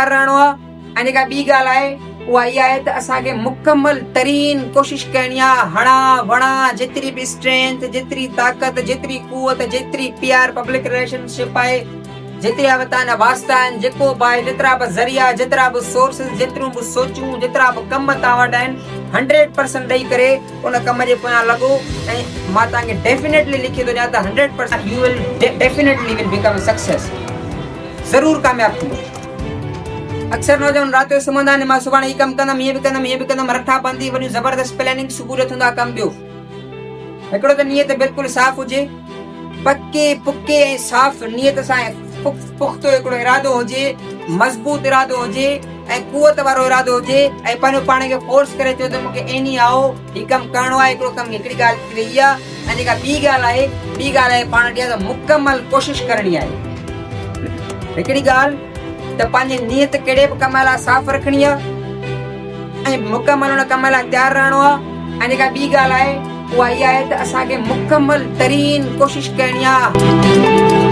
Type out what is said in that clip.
रहणो आहे। ऐं जेका ॿी ॻाल्हि आहे उहा इहा आहे त असांखे मुकमल तरीन कोशिश करणी आहे, हणा वणा जेतिरी बि स्ट्रेंथ, जेतिरी ताक़त, जेतिरी कुवत, जेतिरी पीआर पब्लिक रिलेशनशिप आहे, जेतिरा बि तव्हांजा वास्ता आहिनि, जेको बि आहे, जेतिरा बि ज़रिया, जेतिरा बि सोर्सिस, जेतिरियूं बि सोचूं, जेतिरा बि कम तव्हां वटि आहिनि, 100% ॾेई करे उन कम जे पोयां लॻो। ऐं मां तव्हांखे डेफिनेटली लिखी थो ॾियां त 100% U will definitely will become a success, ज़रूर कामयाब थींदो। अक्सर नौजवान राति जो सुम्हंदा आहिनि, मां सुभाणे हीउ कमु कंदमि, हीअं बि कंदमि, हीअं बि कंदमि, रठा बंदी वञूं ज़बरदस्त प्लानिंग, सुबुह जो थींदो आहे कमु ॿियो। हिकिड़ो त नियत बिल्कुलु साफ़ हुजे, पके पुके ऐं साफ़ नियत सां पुख्तो हिकिड़ो इरादो हुजे, मज़बूत इरादो हुजे ऐं कुवत वारो इरादो हुजे, ऐं पंहिंजो पाण खे फोर्स करे चयो त मूंखे एनी आओ, हीउ कमु करिणो आहे। हिकिड़ो कमु हिकिड़ी ॻाल्हि थी वई आहे। ऐं जेका ॿी ॻाल्हि आहे पाण ॾिया त मुकमल कोशिश करणी आहे। हिकिड़ी ॻाल्हि त पंहिंजी नियत कहिड़े बि कम लाइ साफ़ रखणी आहे ऐं मुकमल हुन कम लाइ तयारु रहणो आहे। ऐं जेका ॿी ॻाल्हि आहे उहा इहा आहे त असांखे मुकमल तरीन कोशिश करणी आहे।